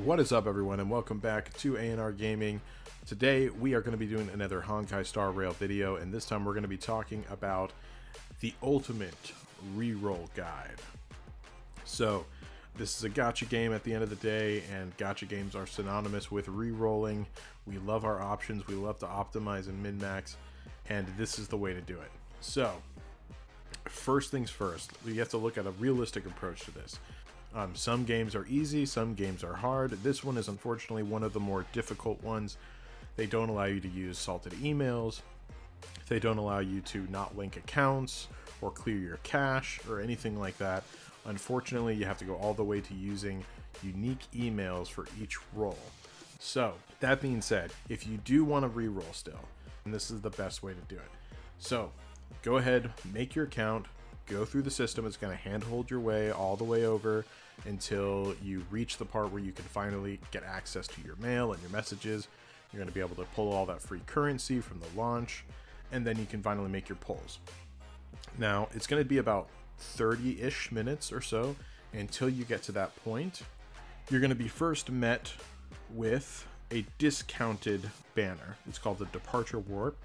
What is up, everyone, and welcome back to A&R Gaming. Today we are going to be doing another Honkai Star Rail video, and this time we're going to be talking about the ultimate reroll guide. So this is a gacha game at the end of the day, and gacha games are synonymous with rerolling. We love our options, we love to optimize and min-max, and this is the way to do it. So first things first, we have to look at a realistic approach to this. Some games are easy, some games are hard. This one is unfortunately one of the more difficult ones. They don't allow you to use salted emails. They don't allow you to not link accounts or clear your cache or anything like that. Unfortunately, you have to go all the way to using unique emails for each roll. So that being said, if you do want to reroll still, and this is the best way to do it. So go ahead, make your account, go through the system. It's going to handhold your way all the way over until you reach the part where you can finally get access to your mail and your messages. You're going to be able to pull all that free currency from the launch, and then you can finally make your pulls. Now, it's going to be about 30-ish minutes or so until you get to that point. You're going to be first met with a discounted banner. It's called the Departure Warp.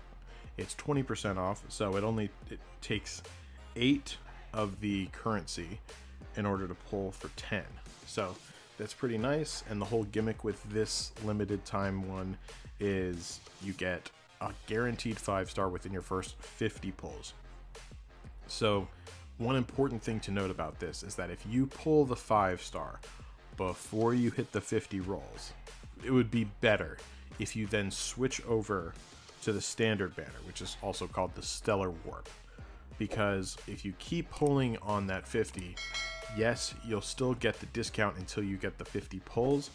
It's 20% off, so it takes 8 of the currency in order to pull for 10. So that's pretty nice. And the whole gimmick with this limited time one is you get a guaranteed 5-star within your first 50 pulls. So one important thing to note about this is that if you pull the 5-star before you hit the 50 rolls, it would be better if you then switch over to the standard banner, which is also called the Stellar Warp. Because if you keep pulling on that 50, yes, you'll still get the discount until you get the 50 pulls,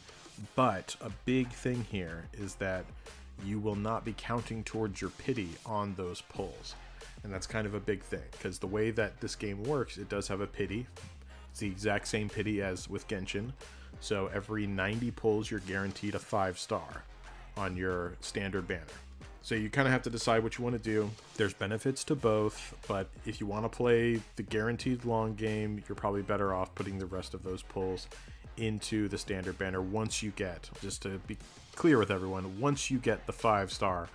but a big thing here is that you will not be counting towards your pity on those pulls. And that's kind of a big thing, because the way that this game works, it does have a pity. It's the exact same pity as with Genshin. So every 90 pulls, you're guaranteed a 5-star on your standard banner. So you kind of have to decide what you want to do. There's benefits to both, but if you want to play the guaranteed long game, you're probably better off putting the rest of those pulls into the standard banner once you get, just to be clear with everyone, once you get the 5-star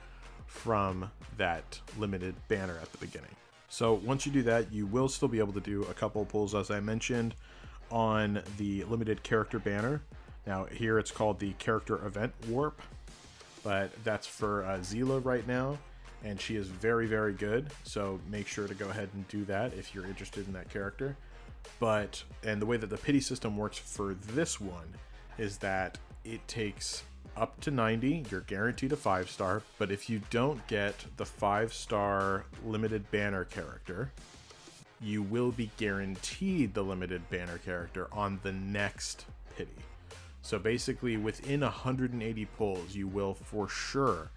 from that limited banner at the beginning. So once you do that, you will still be able to do a couple pulls, as I mentioned, on the limited character banner. Now here it's called the Character Event Warp, but that's for Seele right now, and she is very, very good, so make sure to go ahead and do that if you're interested in that character. And the way that the pity system works for this one is that it takes up to 90, you're guaranteed a 5-star, but if you don't get the 5-star limited banner character, you will be guaranteed the limited banner character on the next pity. So basically, within 180 pulls, you will for sure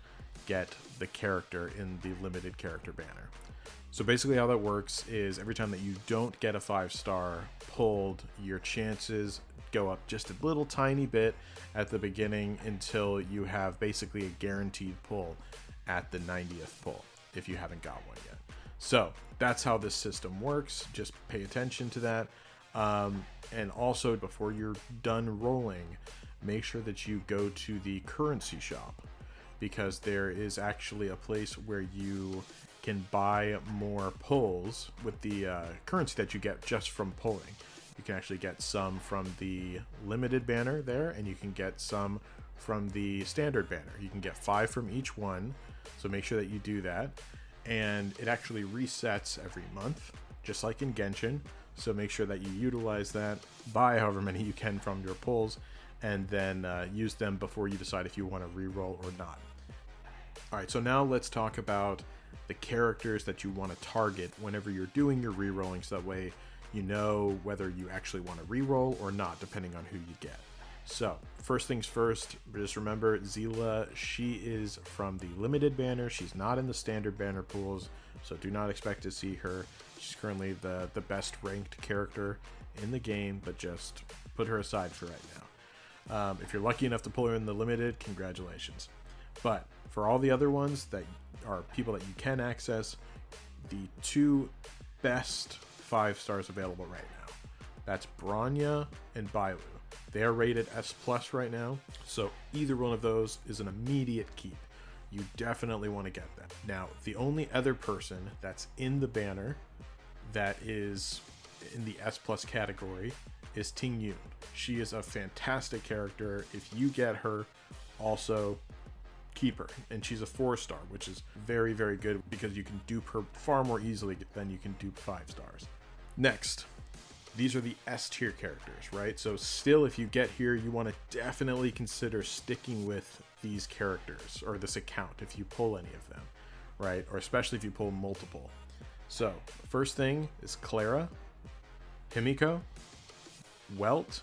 get the character in the limited character banner. So basically how that works is every time that you don't get a 5-star pulled, your chances go up just a little tiny bit at the beginning until you have basically a guaranteed pull at the 90th pull, if you haven't got one yet. So that's how this system works. Just pay attention to that. And also, before you're done rolling, make sure that you go to the currency shop, because there is actually a place where you can buy more pulls with the currency that you get just from pulling. You can actually get some from the limited banner there, and you can get some from the standard banner. You can get 5 from each one, so make sure that you do that. And it actually resets every month, just like in Genshin. So make sure that you utilize that, buy however many you can from your pulls, and then use them before you decide if you want to reroll or not. Alright, so now let's talk about the characters that you want to target whenever you're doing your rerolling, so that way you know whether you actually want to reroll or not, depending on who you get. So first things first, just remember Seele, she is from the limited banner. She's not in the standard banner pools, so do not expect to see her. She's currently the best ranked character in the game, but just put her aside for right now. If you're lucky enough to pull her in the limited, congratulations. But for all the other ones that are people that you can access, the 2 best 5-stars available right now, that's Bronya and Bailu. They are rated S plus right now, so either one of those is an immediate keep. You definitely want to get them. Now, the only other person that's in the banner that is in the S plus category is Ting Yun. She is a fantastic character. If you get her, also keep her. And she's a 4-star, which is very, very good because you can dupe her far more easily than you can dupe 5 stars. Next, these are the S tier characters, right? So still, if you get here, you want to definitely consider sticking with these characters or this account if you pull any of them, right? Or especially if you pull multiple. So first thing is Clara, Himiko, Welt,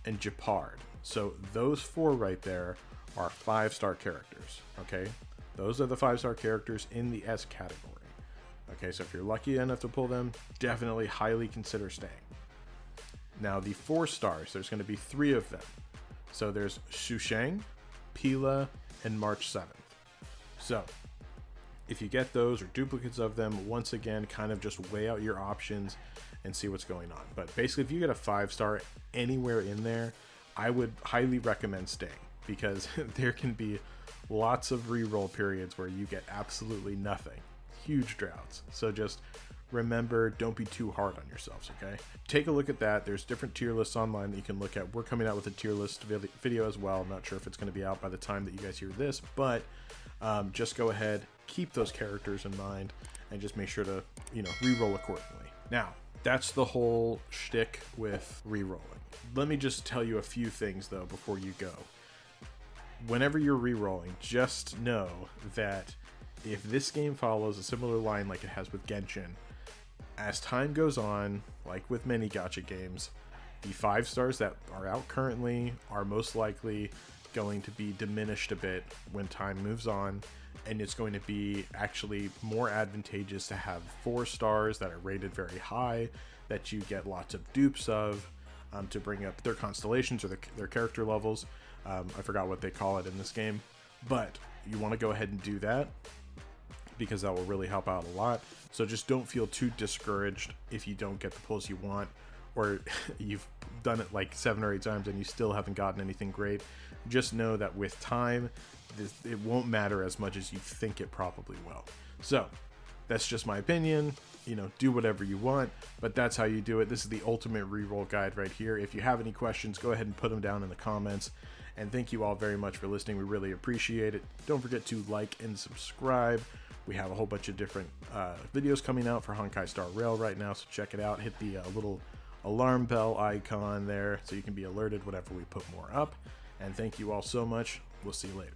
and Gepard. So those 4 right there are 5-star characters, okay? Those are the 5-star characters in the S category. Okay, so if you're lucky enough to pull them, definitely highly consider staying. Now the 4 stars, there's going to be 3 of them. So there's Xusheng, Pila, and March 7th. So if you get those or duplicates of them, once again, kind of just weigh out your options and see what's going on. But basically, if you get a 5-star anywhere in there, I would highly recommend staying, because there can be lots of reroll periods where you get absolutely nothing. Huge droughts. So just remember, don't be too hard on yourselves, okay? Take a look at that. There's different tier lists online that you can look at. We're coming out with a tier list video as well. I'm not sure if it's going to be out by the time that you guys hear this, but just go ahead, keep those characters in mind, and just make sure to, reroll accordingly. Now, that's the whole shtick with rerolling. Let me just tell you a few things, though, before you go. Whenever you're rerolling, just know that if this game follows a similar line like it has with Genshin, as time goes on, like with many gacha games, the 5 stars that are out currently are most likely going to be diminished a bit when time moves on, and it's going to be actually more advantageous to have 4 stars that are rated very high, that you get lots of dupes of, to bring up their constellations or their character levels. I forgot what they call it in this game, but you want to go ahead and do that, because that will really help out a lot. So just don't feel too discouraged if you don't get the pulls you want, or you've done it like 7 or 8 times and you still haven't gotten anything great. Just know that with time, it won't matter as much as you think it probably will. So that's just my opinion. Do whatever you want, but that's how you do it. This is the ultimate reroll guide right here. If you have any questions, go ahead and put them down in the comments. And thank you all very much for listening. We really appreciate it. Don't forget to like and subscribe. We have a whole bunch of different videos coming out for Honkai Star Rail right now, so check it out. Hit the little alarm bell icon there so you can be alerted whenever we put more up. And thank you all so much. We'll see you later.